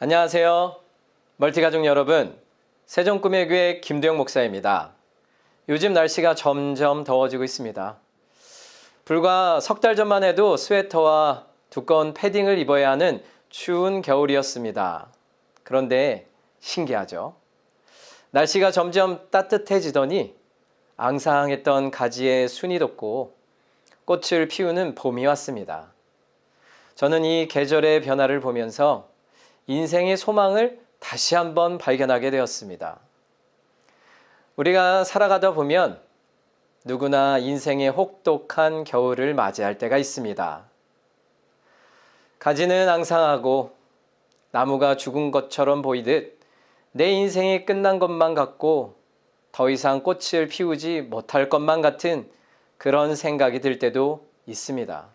안녕하세요. 멀티가족 여러분, 세종꿈의교회 김두영 목사입니다. 요즘 날씨가 점점 더워지고 있습니다. 불과 석 달 전만 해도 스웨터와 두꺼운 패딩을 입어야 하는 추운 겨울이었습니다. 그런데 신기하죠? 날씨가 점점 따뜻해지더니 앙상했던 가지에 순이 돋고 꽃을 피우는 봄이 왔습니다. 저는 이 계절의 변화를 보면서 인생의 소망을 다시 한번 발견하게 되었습니다. 우리가 살아가다 보면 누구나 인생의 혹독한 겨울을 맞이할 때가 있습니다. 가지는 앙상하고 나무가 죽은 것처럼 보이듯 내 인생이 끝난 것만 같고 더 이상 꽃을 피우지 못할 것만 같은 그런 생각이 들 때도 있습니다.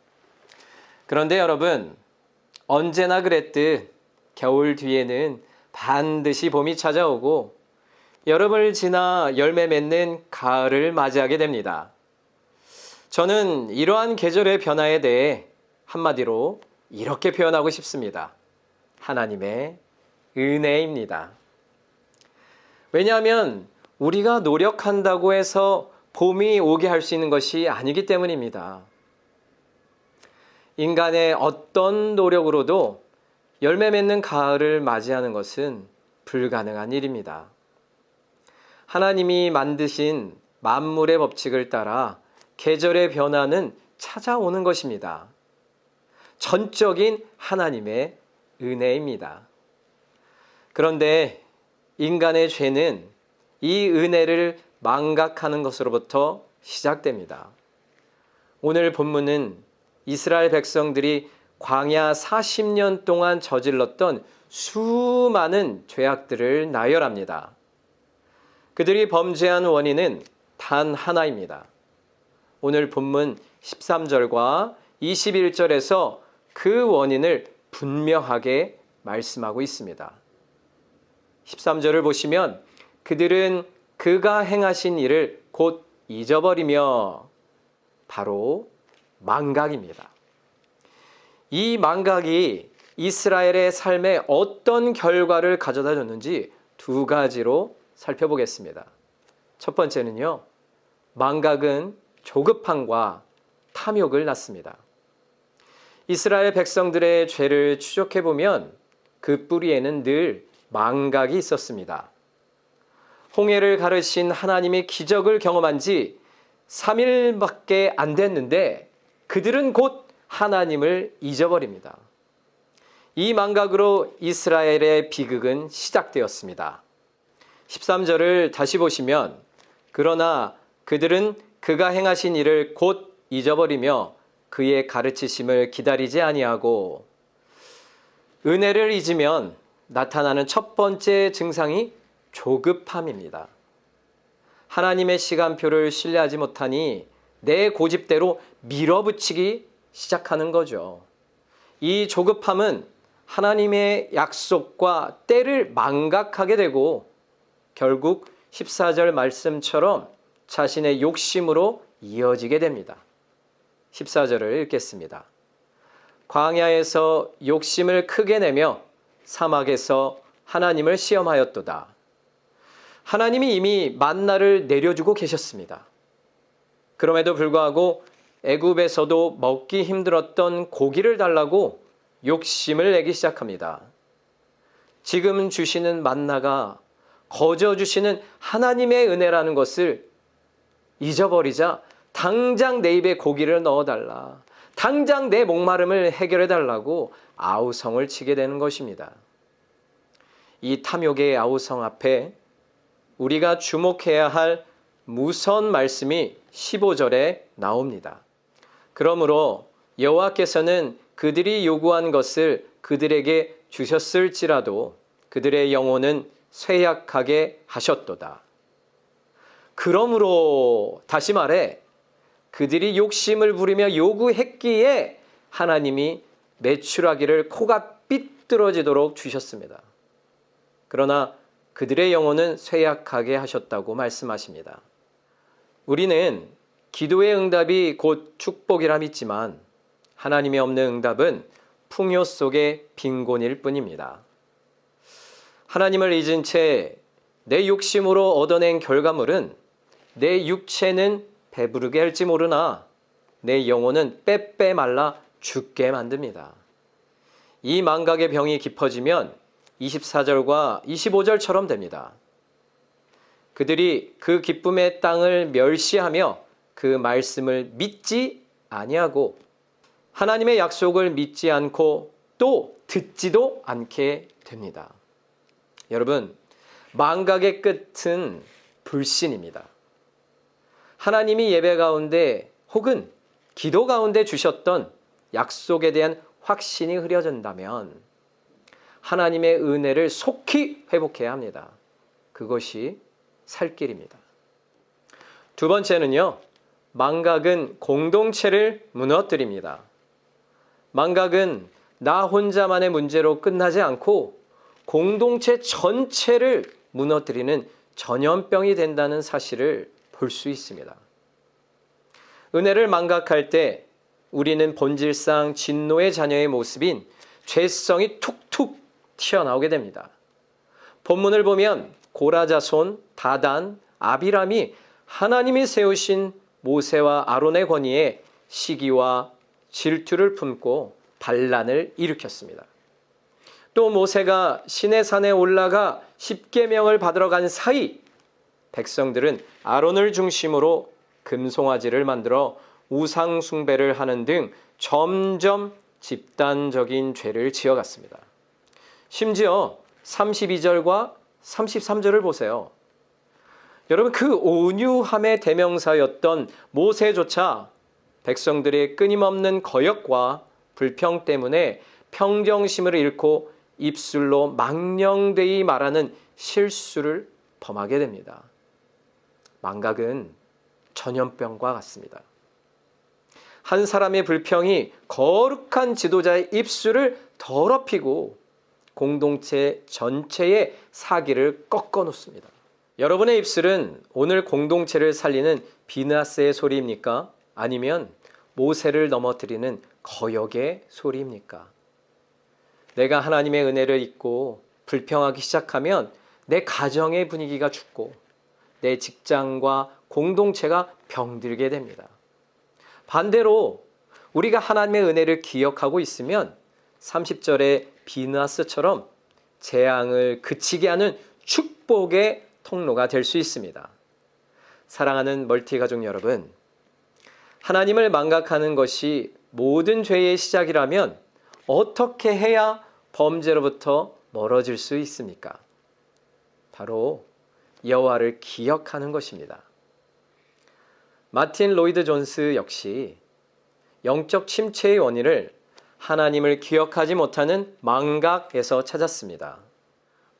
그런데 여러분, 언제나 그랬듯 겨울 뒤에는 반드시 봄이 찾아오고 여름을 지나 열매 맺는 가을을 맞이하게 됩니다. 저는 이러한 계절의 변화에 대해 한마디로 이렇게 표현하고 싶습니다. 하나님의 은혜입니다. 왜냐하면 우리가 노력한다고 해서 봄이 오게 할 수 있는 것이 아니기 때문입니다. 인간의 어떤 노력으로도 열매 맺는 가을을 맞이하는 것은 불가능한 일입니다. 하나님이 만드신 만물의 법칙을 따라 계절의 변화는 찾아오는 것입니다. 전적인 하나님의 은혜입니다. 그런데 인간의 죄는 이 은혜를 망각하는 것으로부터 시작됩니다. 오늘 본문은 이스라엘 백성들이 광야 40년 동안 저질렀던 수많은 죄악들을 나열합니다. 그들이 범죄한 원인은 단 하나입니다. 오늘 본문 13절과 21절에서 그 원인을 분명하게 말씀하고 있습니다. 13절을 보시면 그들은 그가 행하신 일을 곧 잊어버리며 바로 망각입니다. 이 망각이 이스라엘의 삶에 어떤 결과를 가져다 줬는지 두 가지로 살펴보겠습니다. 첫 번째는요, 망각은 조급함과 탐욕을 낳습니다. 이스라엘 백성들의 죄를 추적해보면 그 뿌리에는 늘 망각이 있었습니다. 홍해를 가르신 하나님의 기적을 경험한 지 3일밖에 안 됐는데 그들은 곧 하나님을 잊어버립니다. 이 망각으로 이스라엘의 비극은 시작되었습니다. 13절을 다시 보시면 그러나 그들은 그가 행하신 일을 곧 잊어버리며 그의 가르치심을 기다리지 아니하고, 은혜를 잊으면 나타나는 첫 번째 증상이 조급함입니다. 하나님의 시간표를 신뢰하지 못하니 내 고집대로 밀어붙이기 시작하는 거죠. 이 조급함은 하나님의 약속과 때를 망각하게 되고 결국 14절 말씀처럼 자신의 욕심으로 이어지게 됩니다. 14절을 읽겠습니다. 광야에서 욕심을 크게 내며 사막에서 하나님을 시험하였도다. 하나님이 이미 만나를 내려주고 계셨습니다. 그럼에도 불구하고 애굽에서도 먹기 힘들었던 고기를 달라고 욕심을 내기 시작합니다. 지금 주시는 만나가 거저 주시는 하나님의 은혜라는 것을 잊어버리자 당장 내 입에 고기를 넣어달라, 당장 내 목마름을 해결해달라고 아우성을 치게 되는 것입니다. 이 탐욕의 아우성 앞에 우리가 주목해야 할 무선 말씀이 15절에 나옵니다. 그러므로 여호와께서는 그들이 요구한 것을 그들에게 주셨을지라도 그들의 영혼은 쇠약하게 하셨도다. 그러므로 다시 말해 그들이 욕심을 부리며 요구했기에 하나님이 매출하기를 코가 삐뚤어지도록 주셨습니다. 그러나 그들의 영혼은 쇠약하게 하셨다고 말씀하십니다. 우리는 기도의 응답이 곧 축복이라 믿지만 하나님이 없는 응답은 풍요 속의 빈곤일 뿐입니다. 하나님을 잊은 채 내 욕심으로 얻어낸 결과물은 내 육체는 배부르게 할지 모르나 내 영혼은 빼빼 말라 죽게 만듭니다. 이 망각의 병이 깊어지면 24절과 25절처럼 됩니다. 그들이 그 기쁨의 땅을 멸시하며 그 말씀을 믿지 아니하고 하나님의 약속을 믿지 않고 또 듣지도 않게 됩니다. 여러분, 망각의 끝은 불신입니다. 하나님이 예배 가운데 혹은 기도 가운데 주셨던 약속에 대한 확신이 흐려진다면 하나님의 은혜를 속히 회복해야 합니다. 그것이 살 길입니다. 두 번째는요, 망각은 공동체를 무너뜨립니다. 망각은 나 혼자만의 문제로 끝나지 않고 공동체 전체를 무너뜨리는 전염병이 된다는 사실을 볼 수 있습니다. 은혜를 망각할 때 우리는 본질상 진노의 자녀의 모습인 죄성이 툭툭 튀어나오게 됩니다. 본문을 보면 고라 자손, 다단, 아비람이 하나님이 세우신 모세와 아론의 권위에 시기와 질투를 품고 반란을 일으켰습니다. 또 모세가 시내산에 올라가 십계명을 받으러 간 사이 백성들은 아론을 중심으로 금송아지를 만들어 우상 숭배를 하는 등 점점 집단적인 죄를 지어갔습니다. 심지어 32절과 33절을 보세요. 여러분, 그 온유함의 대명사였던 모세조차 백성들의 끊임없는 거역과 불평 때문에 평정심을 잃고 입술로 망령되이 말하는 실수를 범하게 됩니다. 망각은 전염병과 같습니다. 한 사람의 불평이 거룩한 지도자의 입술을 더럽히고 공동체 전체의 사기를 꺾어 놓습니다. 여러분의 입술은 오늘 공동체를 살리는 비느하스의 소리입니까? 아니면 모세를 넘어뜨리는 거역의 소리입니까? 내가 하나님의 은혜를 잊고 불평하기 시작하면 내 가정의 분위기가 죽고 내 직장과 공동체가 병들게 됩니다. 반대로 우리가 하나님의 은혜를 기억하고 있으면 30절의 비느하스처럼 재앙을 그치게 하는 축복의 통로가 될 수 있습니다. 사랑하는 멀티가족 여러분, 하나님을 망각하는 것이 모든 죄의 시작이라면 어떻게 해야 범죄로부터 멀어질 수 있습니까? 바로 여호와를 기억하는 것입니다. 마틴 로이드 존스 역시 영적 침체의 원인을 하나님을 기억하지 못하는 망각에서 찾았습니다.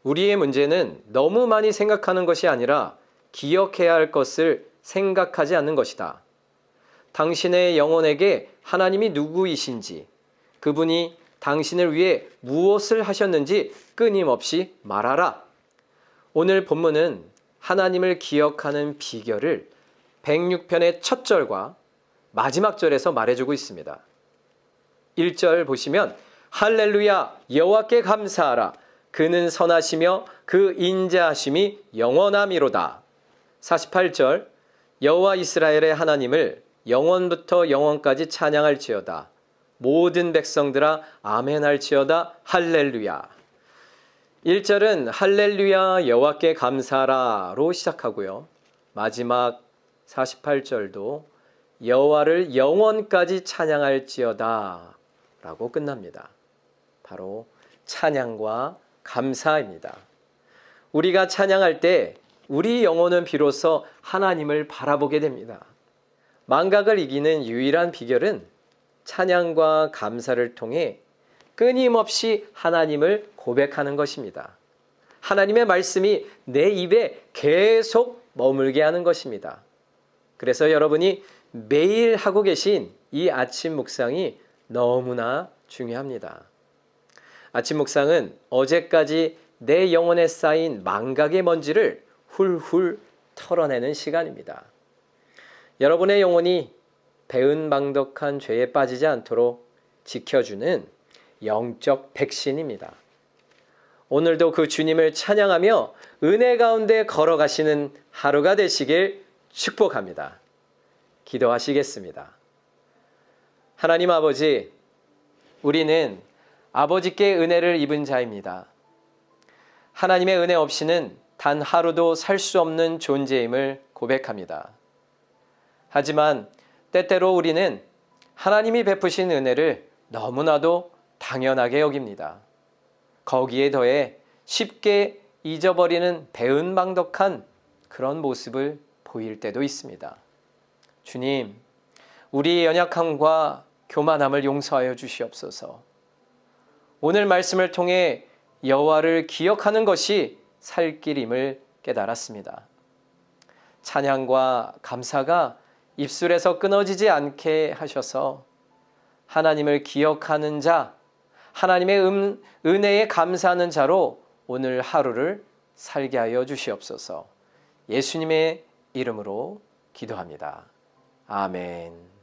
우리의 문제는 너무 많이 생각하는 것이 아니라 기억해야 할 것을 생각하지 않는 것이다. 당신의 영혼에게 하나님이 누구이신지, 그분이 당신을 위해 무엇을 하셨는지 끊임없이 말하라. 오늘 본문은 하나님을 기억하는 비결을 106편의 첫 절과 마지막 절에서 말해주고 있습니다. 1절 보시면 할렐루야 여호와께 감사하라 그는 선하시며 그 인자하심이 영원함이로다. 48절 여호와 이스라엘의 하나님을 영원부터 영원까지 찬양할지어다. 모든 백성들아 아멘할지어다. 할렐루야. 1절은 할렐루야 여호와께 감사하라로 시작하고요. 마지막 48절도 여호와를 영원까지 찬양할지어다 라고 끝납니다. 바로 찬양과 감사입니다. 우리가 찬양할 때 우리 영혼은 비로소 하나님을 바라보게 됩니다. 망각을 이기는 유일한 비결은 찬양과 감사를 통해 끊임없이 하나님을 고백하는 것입니다. 하나님의 말씀이 내 입에 계속 머물게 하는 것입니다. 그래서 여러분이 매일 하고 계신 이 아침 묵상이 너무나 중요합니다. 아침 묵상은 어제까지 내 영혼에 쌓인 망각의 먼지를 훌훌 털어내는 시간입니다. 여러분의 영혼이 배은망덕한 죄에 빠지지 않도록 지켜주는 영적 백신입니다. 오늘도 그 주님을 찬양하며 은혜 가운데 걸어가시는 하루가 되시길 축복합니다. 기도하시겠습니다. 하나님 아버지, 우리는 아버지께 은혜를 입은 자입니다. 하나님의 은혜 없이는 단 하루도 살 수 없는 존재임을 고백합니다. 하지만 때때로 우리는 하나님이 베푸신 은혜를 너무나도 당연하게 여깁니다. 거기에 더해 쉽게 잊어버리는 배은망덕한 그런 모습을 보일 때도 있습니다. 주님, 우리의 연약함과 교만함을 용서하여 주시옵소서. 오늘 말씀을 통해 여호와를 기억하는 것이 살 길임을 깨달았습니다. 찬양과 감사가 입술에서 끊어지지 않게 하셔서 하나님을 기억하는 자, 하나님의 은혜에 감사하는 자로 오늘 하루를 살게 하여 주시옵소서. 예수님의 이름으로 기도합니다. 아멘.